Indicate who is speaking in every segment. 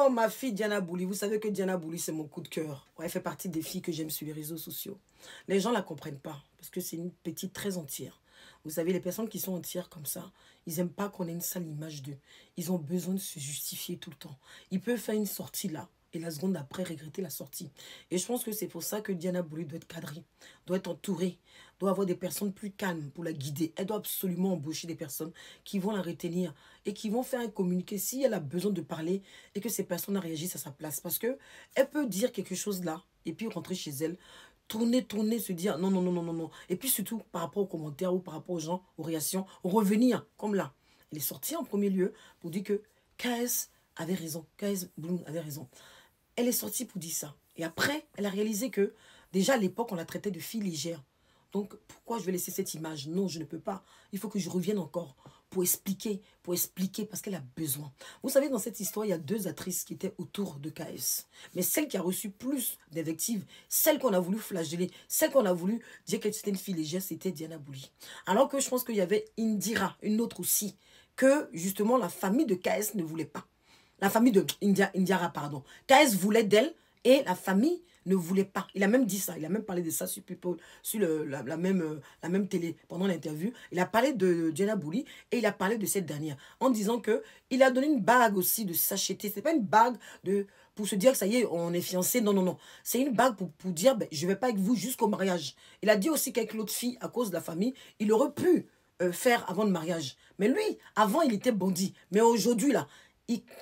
Speaker 1: Oh, ma fille Diana Bouli, vous savez que Diana Bouli, c'est mon coup de cœur. Ouais, elle fait partie des filles que j'aime sur les réseaux sociaux. Les gens ne la comprennent pas, parce que c'est une petite très entière. Vous savez, les personnes qui sont entières comme ça, ils n'aiment pas qu'on ait une sale image d'eux. Ils ont besoin de se justifier tout le temps. Ils peuvent faire une sortie là, et la seconde après, regretter la sortie. Et je pense que c'est pour ça que Diana Bouli doit être cadrée, doit être entourée, doit avoir des personnes plus calmes pour la guider. Elle doit absolument embaucher des personnes qui vont la retenir et qui vont faire un communiqué si elle a besoin de parler et que ces personnes réagissent à sa place. Parce que elle peut dire quelque chose là et puis rentrer chez elle, tourner, se dire non, non, non, non, non, non. Et puis surtout par rapport aux commentaires ou par rapport aux gens, aux réactions, revenir comme là. Elle est sortie en premier lieu pour dire que KS avait raison, KS Bloom avait raison. Elle est sortie pour dire ça. Et après, elle a réalisé que déjà à l'époque, on la traitait de fille légère. Donc, pourquoi je vais laisser cette image? Non, je ne peux pas. Il faut que je revienne encore pour expliquer, parce qu'elle a besoin. Vous savez, dans cette histoire, il y a deux actrices qui étaient autour de KS. Mais celle qui a reçu plus d'invectives, celle qu'on a voulu flageller, celle qu'on a voulu dire qu'elle était une fille légère, c'était Diana Bouli. Alors que je pense qu'il y avait Indira, une autre aussi, que justement la famille de KS ne voulait pas. La famille de Indiara, pardon. KS voulait d'elle et la famille ne voulait pas. Il a même dit ça. Il a même parlé de ça sur People, sur la même télé pendant l'interview. Il a parlé de Diana Bouli et il a parlé de cette dernière en disant que il a donné une bague aussi de sachetée. C'est pas une bague pour se dire que ça y est, on est fiancés. Non, non, non. C'est une bague pour dire ben, je vais pas avec vous jusqu'au mariage. Il a dit aussi qu'avec l'autre fille, à cause de la famille, il aurait pu faire avant le mariage. Mais lui, avant, il était bandit. Mais aujourd'hui, là,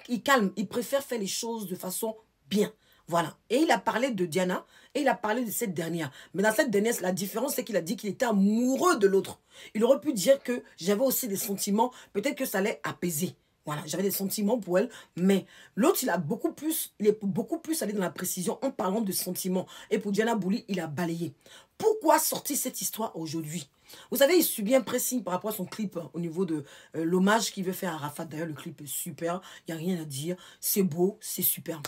Speaker 1: il calme, il préfère faire les choses de façon bien. Voilà. Et il a parlé de Diana et il a parlé de cette dernière. Mais dans cette dernière, la différence, c'est qu'il a dit qu'il était amoureux de l'autre. Il aurait pu dire que j'avais aussi des sentiments. Peut-être que ça allait apaiser. Voilà, j'avais des sentiments pour elle. Mais l'autre, il est beaucoup plus allé dans la précision en parlant de sentiments. Et pour Diana Bouli, il a balayé. Pourquoi sortir cette histoire aujourd'hui? Vous savez, il subit un pressing par rapport à son clip au niveau de l'hommage qu'il veut faire à Arafat. D'ailleurs, le clip est super. Il n'y a rien à dire. C'est beau, c'est super.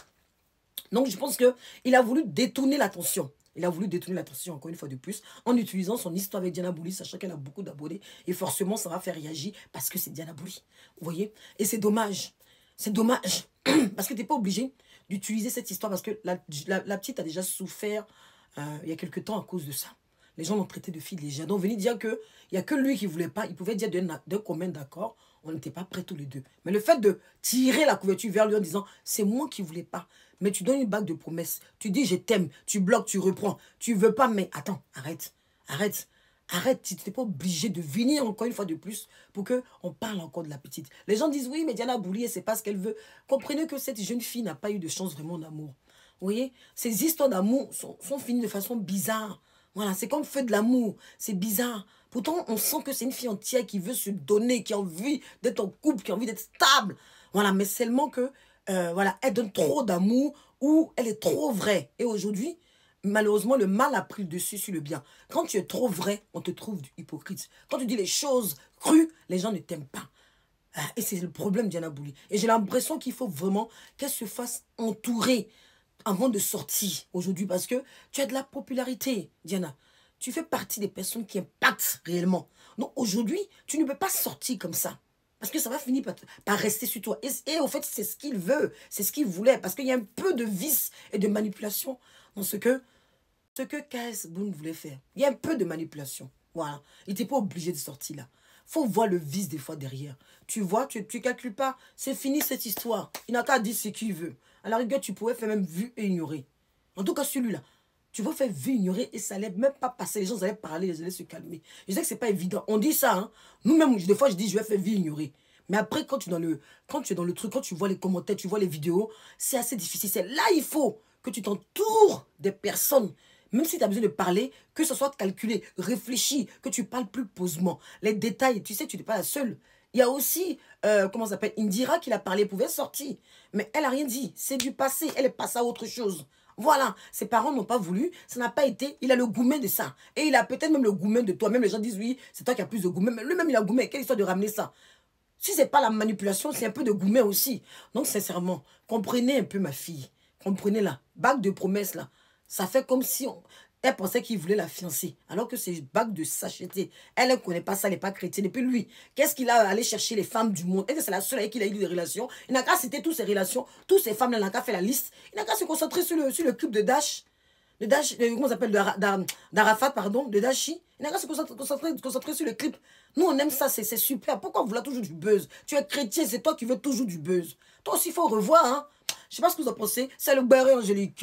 Speaker 1: Donc, je pense qu'il a voulu détourner l'attention. Il a voulu détourner l'attention, encore une fois de plus, en utilisant son histoire avec Diana Bouli, sachant qu'elle a beaucoup d'abonnés. Et forcément, ça va faire réagir parce que c'est Diana Bouli. Vous voyez? Et c'est dommage. C'est dommage. Parce que tu n'es pas obligé d'utiliser cette histoire. Parce que la petite a déjà souffert il y a quelque temps à cause de ça. Les gens l'ont traité de fille légère. Donc, venir dire qu'il n'y a que lui qui ne voulait pas. Il pouvait dire d'un commun d'accord. On n'était pas prêts tous les deux. Mais le fait de tirer la couverture vers lui en disant « c'est moi qui ne voulais pas ». Mais tu donnes une bague de promesses. Tu dis « je t'aime ». Tu bloques, tu reprends. Tu ne veux pas, mais attends, arrête. Arrête. Arrête. Tu n'es pas obligé de venir encore une fois de plus pour qu'on parle encore de la petite. Les gens disent « oui, mais Diana Bouli, c'est pas ce qu'elle veut ». Comprenez que cette jeune fille n'a pas eu de chance vraiment d'amour. Vous voyez, ces histoires d'amour sont finies de façon bizarre. Voilà, c'est comme feu de l'amour. C'est bizarre. Pourtant, on sent que c'est une fille entière qui veut se donner, qui a envie d'être en couple, qui a envie d'être stable. Voilà, mais seulement que, voilà, elle donne trop d'amour ou elle est trop vraie. Et aujourd'hui, malheureusement, le mal a pris le dessus sur le bien. Quand tu es trop vrai, on te trouve hypocrite. Quand tu dis les choses crues, les gens ne t'aiment pas. Et c'est le problème, Diana Bouli. Et j'ai l'impression qu'il faut vraiment qu'elle se fasse entourer avant de sortir aujourd'hui parce que tu as de la popularité, Diana. Tu fais partie des personnes qui impactent réellement. Donc aujourd'hui, tu ne peux pas sortir comme ça. Parce que ça va finir par rester sur toi. Et au fait, c'est ce qu'il veut. C'est ce qu'il voulait. Parce qu'il y a un peu de vice et de manipulation dans ce que KS Bloom voulait faire. Il y a un peu de manipulation. Voilà. Il n'était pas obligé de sortir là. Il faut voir le vice des fois derrière. Tu vois, tu ne calcules pas. C'est fini cette histoire. Il n'a qu'à dire ce qu'il veut. À la rigueur, tu pourrais faire même vu et ignorer. En tout cas, celui-là. Tu vas faire vu, ignorer et ça n'allait même pas passer. Les gens allaient parler, ils allaient se calmer. Je sais que ce n'est pas évident. On dit ça. Hein. Nous-mêmes, des fois, je dis je vais faire vu, ignorer. Mais après, quand tu es dans le truc, quand tu vois les commentaires, tu vois les vidéos, c'est assez difficile. C'est là il faut que tu t'entoures des personnes. Même si tu as besoin de parler, que ce soit calculé, réfléchi, que tu parles plus posément. Les détails, tu sais, tu n'es pas la seule. Il y a aussi, comment ça s'appelle, Indira qui l'a parlé, pouvait sortir. Mais elle n'a rien dit. C'est du passé. Elle est passée à autre chose. Voilà. Ses parents n'ont pas voulu. Ça n'a pas été. Il a le gourmet de ça. Et il a peut-être même le gourmet de toi. Même les gens disent, oui, c'est toi qui as plus de gourmet. Mais lui-même, il a gourmet. Quelle histoire de ramener ça? Si ce n'est pas la manipulation, c'est un peu de gourmet aussi. Donc, sincèrement, comprenez un peu ma fille. Comprenez la bague de promesse, là. Ça fait comme si Elle pensait qu'il voulait la fiancer, alors que c'est bague de sacheté. Elle ne connaît pas ça, elle n'est pas chrétienne. Et puis lui, qu'est-ce qu'il a allé chercher les femmes du monde? Et c'est la seule avec qui il a eu des relations. Il n'a qu'à citer toutes ses relations, toutes ces femmes-là, il n'a qu'à faire la liste. Il n'a qu'à se concentrer sur le club de Dash. Comment ça s'appelle, d'Arafat, pardon, de Dashi. Il n'a qu'à se concentrer sur le clip. Nous, on aime ça, c'est super. Pourquoi vous voulez toujours du buzz? Tu es chrétien, c'est toi qui veux toujours du buzz. Toi aussi, il faut revoir, hein. Je ne sais pas ce que vous en pensez. C'est le beurre Angélique.